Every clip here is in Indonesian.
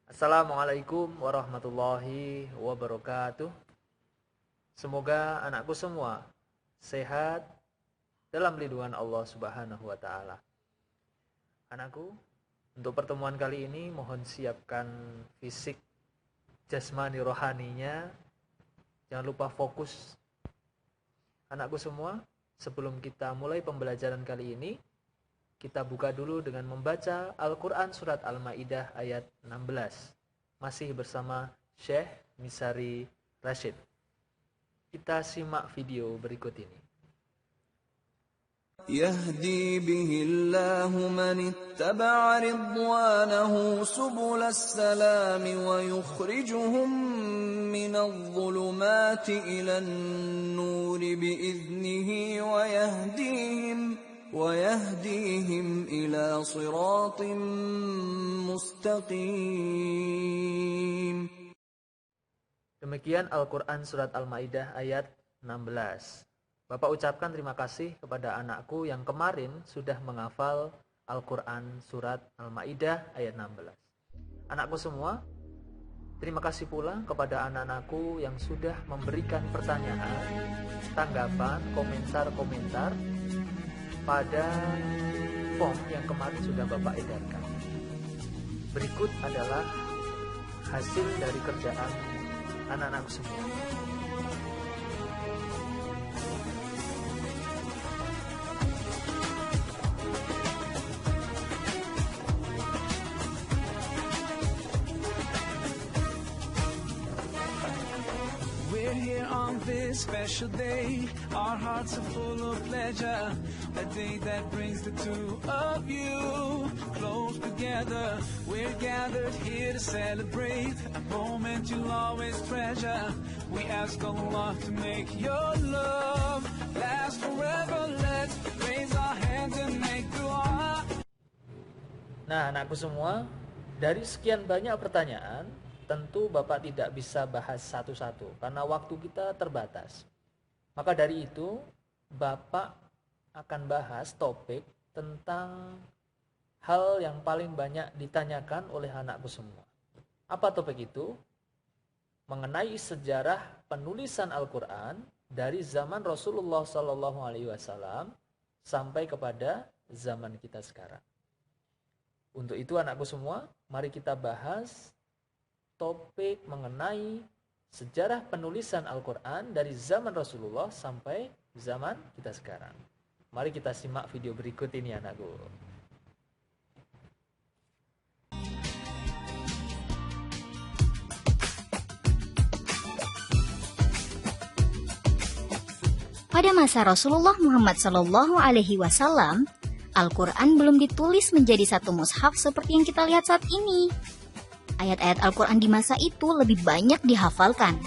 Assalamualaikum warahmatullahi wabarakatuh. Semoga anakku semua sehat dalam lindungan Allah Subhanahu wa taala. Anakku, untuk pertemuan kali ini mohon siapkan fisik, jasmani, rohaninya. Jangan lupa fokus. Anakku semua, sebelum kita mulai pembelajaran kali ini, kita buka dulu dengan membaca Al-Quran Surat Al-Ma'idah ayat 16. Masih bersama Syekh Misari Rashid. Kita simak video berikut ini. يهدي به الله من اتبع رضوانه سبل السلام ويخرجهم من الظلمات إلى النور بإذنه ويهديهم إلى صراط مستقيم. Demikian Al-Quran Surat Al-Ma'idah ayat 16. Bapak ucapkan terima kasih kepada anakku yang kemarin sudah menghafal Al-Quran Surat Al-Ma'idah ayat 16. Anakku semua, terima kasih pula kepada anak-anakku yang sudah memberikan pertanyaan, tanggapan, komentar-komentar pada form yang kemarin sudah Bapak edarkan. Berikut adalah hasil dari kerjaan anak-anakku semua. Here on this special day, our hearts are full of pleasure. A day that brings the two of you close together. We're gathered here to celebrate a moment you'll always treasure. We ask Allah to make your love last forever. Let's raise our hands and make dua. Nah, anakku semua, dari sekian banyak pertanyaan, tentu Bapak tidak bisa bahas satu-satu karena waktu kita terbatas. Maka dari itu, Bapak akan bahas topik tentang hal yang paling banyak ditanyakan oleh anakku semua. Apa topik itu? Mengenai sejarah penulisan Al-Quran dari zaman Rasulullah SAW sampai kepada zaman kita sekarang. Untuk itu anakku semua, mari kita bahas topik mengenai sejarah penulisan Al-Quran dari zaman Rasulullah sampai zaman kita sekarang. Mari kita simak video berikut ini anakku. Pada masa Rasulullah Muhammad SAW, Al-Quran belum ditulis menjadi satu mushaf seperti yang kita lihat saat ini. Ayat-ayat Al-Quran di masa itu lebih banyak dihafalkan.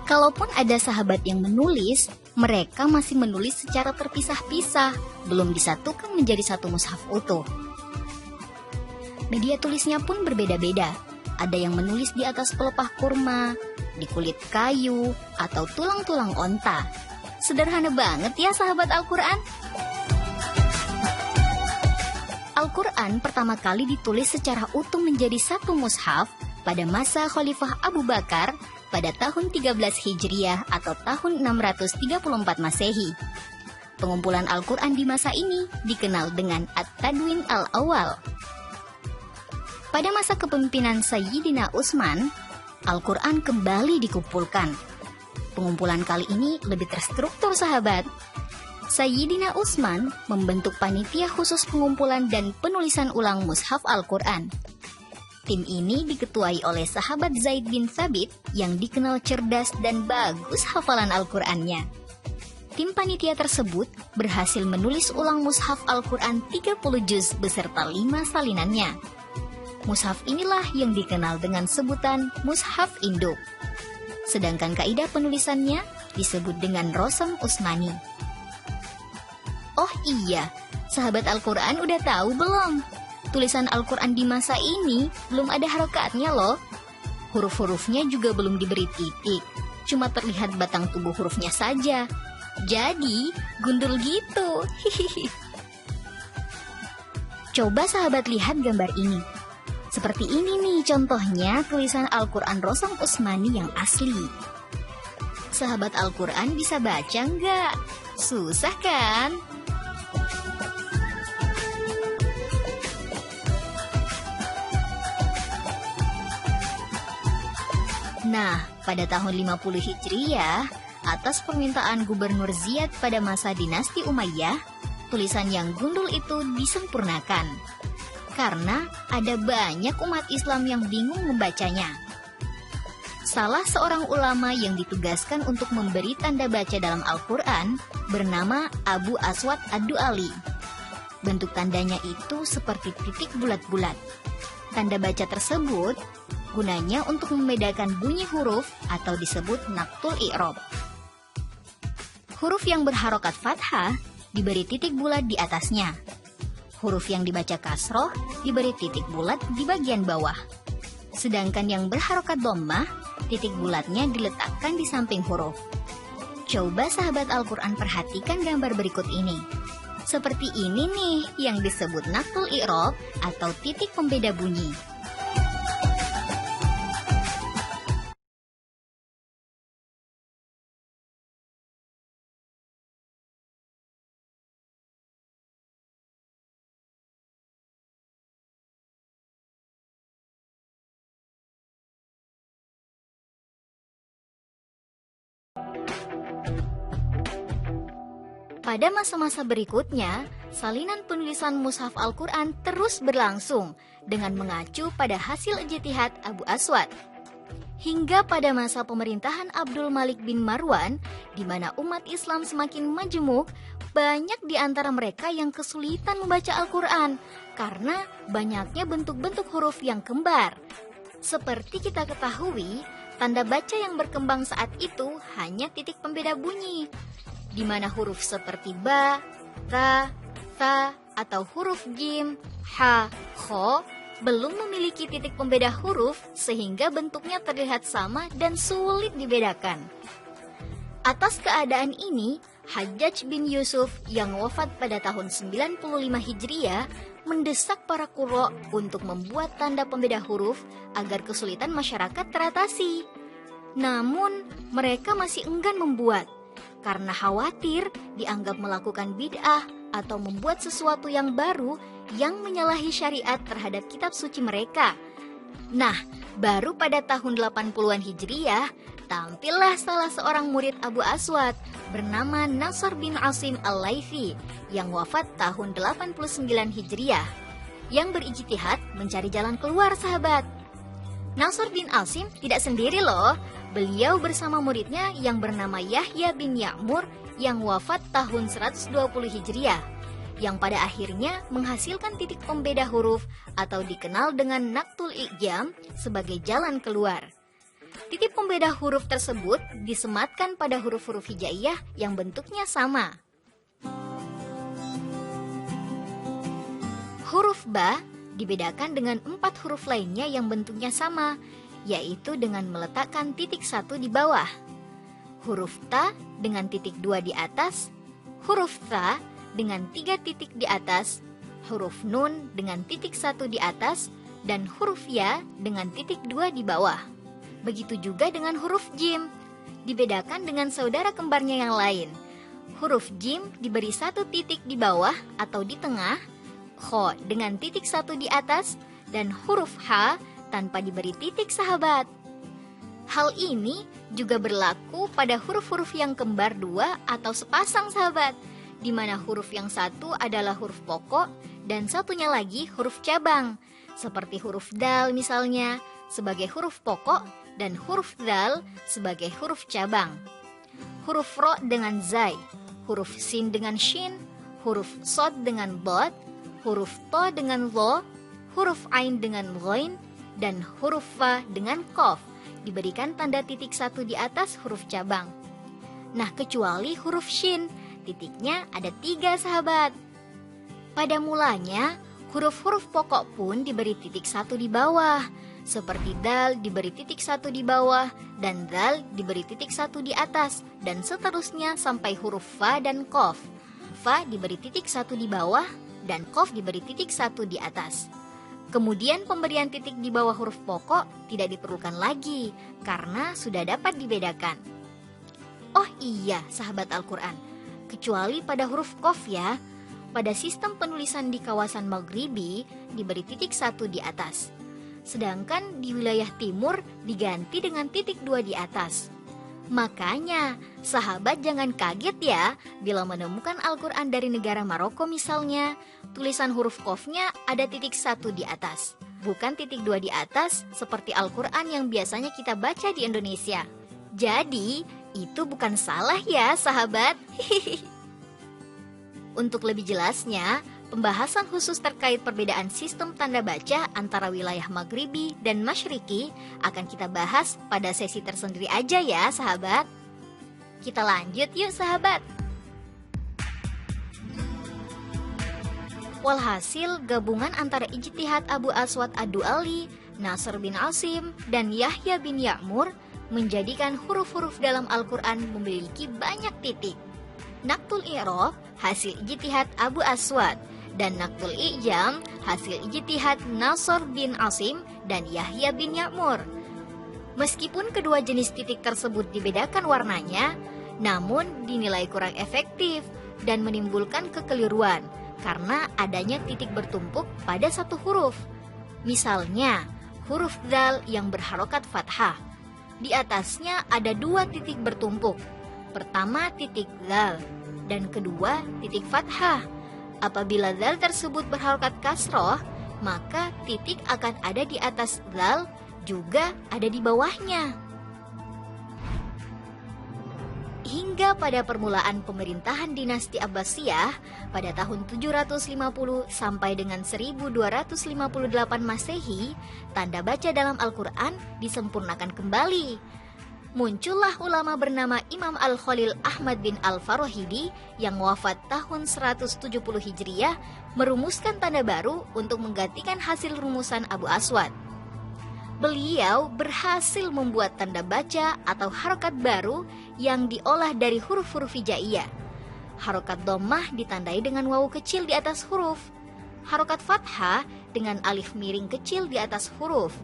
Kalaupun ada sahabat yang menulis, mereka masih menulis secara terpisah-pisah, belum disatukan menjadi satu mushaf utuh. Media tulisnya pun berbeda-beda. Ada yang menulis di atas pelepah kurma, di kulit kayu, atau tulang-tulang onta. Sederhana banget ya sahabat Al-Quran. Al-Quran pertama kali ditulis secara utuh menjadi satu mushaf pada masa Khalifah Abu Bakar pada tahun 13 Hijriah atau tahun 634 Masehi. Pengumpulan Al-Quran di masa ini dikenal dengan At-Tadwin Al-Awwal. Pada masa kepemimpinan Sayyidina Utsman, Al-Quran kembali dikumpulkan. Pengumpulan kali ini lebih terstruktur sahabat. Sayyidina Utsman membentuk panitia khusus pengumpulan dan penulisan ulang mushaf Al-Quran. Tim ini diketuai oleh sahabat Zaid bin Thabit yang dikenal cerdas dan bagus hafalan Al-Qurannya. Tim panitia tersebut berhasil menulis ulang mushaf Al-Quran 30 juz beserta 5 salinannya. Mushaf inilah yang dikenal dengan sebutan Mushaf Induk. Sedangkan kaidah penulisannya disebut dengan Rosam Utsmani. Oh iya, sahabat Al-Quran udah tahu belum? Tulisan Al-Quran di masa ini belum ada harokatnya loh. Huruf-hurufnya juga belum diberi titik, cuma terlihat batang tubuh hurufnya saja. Jadi, gundul gitu. Coba sahabat lihat gambar ini. Seperti ini nih contohnya tulisan Al-Quran Rosam Usmani yang asli. Sahabat Al-Quran bisa baca nggak? Susah kan? Nah, pada tahun 50 Hijriyah, atas permintaan Gubernur Ziyad pada masa dinasti Umayyah, tulisan yang gundul itu disempurnakan. Karena ada banyak umat Islam yang bingung membacanya. Salah seorang ulama yang ditugaskan untuk memberi tanda baca dalam Al-Quran bernama Abu Aswad Ad-Du'ali. Bentuk tandanya itu seperti titik bulat-bulat. Tanda baca tersebut gunanya untuk membedakan bunyi huruf atau disebut naqtul i'rab. Huruf yang berharokat fathah diberi titik bulat di atasnya. Huruf yang dibaca kasroh diberi titik bulat di bagian bawah. Sedangkan yang berharokat dhammah, titik bulatnya diletakkan di samping huruf. Coba sahabat Al-Quran perhatikan gambar berikut ini. Seperti ini nih yang disebut naqtul i'rab atau titik pembeda bunyi. Pada masa-masa berikutnya, salinan penulisan mushaf Al-Quran terus berlangsung dengan mengacu pada hasil ijtihad Abu Aswad. Hingga pada masa pemerintahan Abdul Malik bin Marwan, di mana umat Islam semakin majemuk, banyak di antara mereka yang kesulitan membaca Al-Quran karena banyaknya bentuk-bentuk huruf yang kembar. Seperti kita ketahui, tanda baca yang berkembang saat itu hanya titik pembeda bunyi, di mana huruf seperti ba, ta, tha, atau huruf jim, ha, kho belum memiliki titik pembeda huruf sehingga bentuknya terlihat sama dan sulit dibedakan. Atas keadaan ini, Hajjaj bin Yusuf yang wafat pada tahun 95 Hijriyah mendesak para qurra untuk membuat tanda pembeda huruf agar kesulitan masyarakat teratasi. Namun, mereka masih enggan membuat karena khawatir dianggap melakukan bid'ah atau membuat sesuatu yang baru yang menyalahi syariat terhadap kitab suci mereka. Nah, baru pada tahun 80-an Hijriyah, tampillah salah seorang murid Abu Aswad bernama Nasr bin Asim Al-Laythi yang wafat tahun 89 Hijriyah, yang berijtihad mencari jalan keluar sahabat. Nasr bin Asim tidak sendiri loh. Beliau bersama muridnya yang bernama Yahya bin Ya'mur yang wafat tahun 120 Hijriyah, yang pada akhirnya menghasilkan titik pembeda huruf atau dikenal dengan naqtul i'jam sebagai jalan keluar. Titik pembeda huruf tersebut disematkan pada huruf-huruf hijaiyah yang bentuknya sama. Huruf ba dibedakan dengan 4 huruf lainnya yang bentuknya sama, yaitu dengan meletakkan titik 1 di bawah. Huruf ta dengan titik 2 di atas, huruf tha dengan 3 titik di atas, huruf nun dengan titik 1 di atas, dan huruf ya dengan titik 2 di bawah. Begitu juga dengan huruf jim, dibedakan dengan saudara kembarnya yang lain. Huruf jim diberi 1 titik di bawah atau di tengah, kho dengan titik 1 di atas, dan huruf ha tanpa diberi titik sahabat. Hal ini juga berlaku pada huruf-huruf yang kembar 2 atau sepasang sahabat, di mana huruf yang satu adalah huruf pokok dan satunya lagi huruf cabang, seperti huruf dal misalnya sebagai huruf pokok dan huruf dal sebagai huruf cabang. Huruf ro dengan zai, huruf sin dengan shin, huruf sod dengan dot, huruf to dengan lo, huruf ain dengan ghain, dan huruf fa dengan qaf diberikan tanda titik 1 di atas huruf cabang. Nah, kecuali huruf shin, titiknya ada 3 sahabat. Pada mulanya, huruf-huruf pokok pun diberi titik 1 di bawah, seperti dal diberi titik 1 di bawah, dan dal diberi titik 1 di atas, dan seterusnya sampai huruf fa dan qaf. Fa diberi titik 1 di bawah, dan qaf diberi titik 1 di atas. Kemudian pemberian titik di bawah huruf pokok tidak diperlukan lagi karena sudah dapat dibedakan. Oh iya, sahabat Al-Quran, kecuali pada huruf Qaf ya. Pada sistem penulisan di kawasan Maghribi diberi titik 1 di atas. Sedangkan di wilayah timur diganti dengan titik 2 di atas. Makanya, sahabat jangan kaget ya bila menemukan Al-Quran dari negara Maroko misalnya, tulisan huruf Qafnya ada titik 1 di atas, bukan titik 2 di atas seperti Al-Quran yang biasanya kita baca di Indonesia. Jadi, itu bukan salah ya sahabat. Untuk lebih jelasnya, pembahasan khusus terkait perbedaan sistem tanda baca antara wilayah Maghribi dan Masyriki akan kita bahas pada sesi tersendiri aja ya sahabat. Kita lanjut yuk sahabat. Walhasil gabungan antara ijtihad Abu Aswad Ad-Du'ali, Nasr bin Asim, dan Yahya bin Ya'mur menjadikan huruf-huruf dalam Al-Quran memiliki banyak titik. Naktul i'rab hasil ijtihad Abu Aswad dan naktul i'jam hasil ijtihad Nasr bin Asim dan Yahya bin Ya'mur. Meskipun kedua jenis titik tersebut dibedakan warnanya, namun dinilai kurang efektif dan menimbulkan kekeliruan karena adanya titik bertumpuk pada satu huruf. Misalnya, huruf dal yang berharokat fathah. Di atasnya ada 2 titik bertumpuk. Pertama titik dal dan kedua titik fathah. Apabila dal tersebut berharokat kasroh, maka titik akan ada di atas dal juga ada di bawahnya. Hingga pada permulaan pemerintahan dinasti Abbasiyah pada tahun 750 sampai dengan 1258 Masehi, tanda baca dalam Al-Quran disempurnakan kembali. Muncullah ulama bernama Imam Al-Khalil Ahmad bin Al-Farahidi yang wafat tahun 170 Hijriah merumuskan tanda baru untuk menggantikan hasil rumusan Abu Aswad. Beliau berhasil membuat tanda baca atau harokat baru yang diolah dari huruf-huruf hijaiyah. Harokat dhammah ditandai dengan wawu kecil di atas huruf. Harokat fathah dengan alif miring kecil di atas huruf.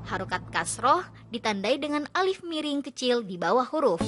Harokat kasroh ditandai dengan alif miring kecil di bawah huruf.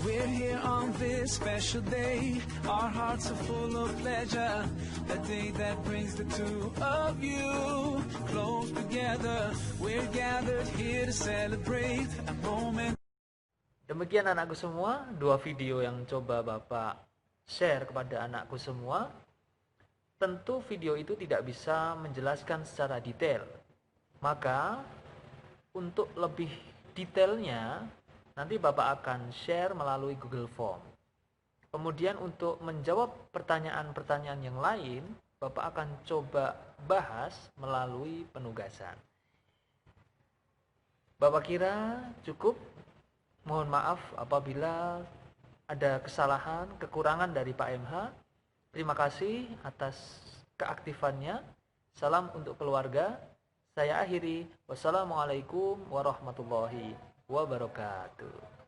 We're here on this special day. Our hearts are full of pleasure. A day that brings the two of you close together. We're gathered here to celebrate a moment. Demikian anakku semua, 2 video yang coba Bapak share kepada anakku semua. Tentu video itu tidak bisa menjelaskan secara detail. Maka untuk lebih detailnya nanti Bapak akan share melalui Google Form. Kemudian untuk menjawab pertanyaan-pertanyaan yang lain, Bapak akan coba bahas melalui penugasan. Bapak kira cukup? Mohon maaf apabila ada kesalahan, kekurangan dari Pak MH. Terima kasih atas keaktifannya. Salam untuk keluarga. Saya akhiri. Wassalamualaikum warahmatullahi wabarakatuh.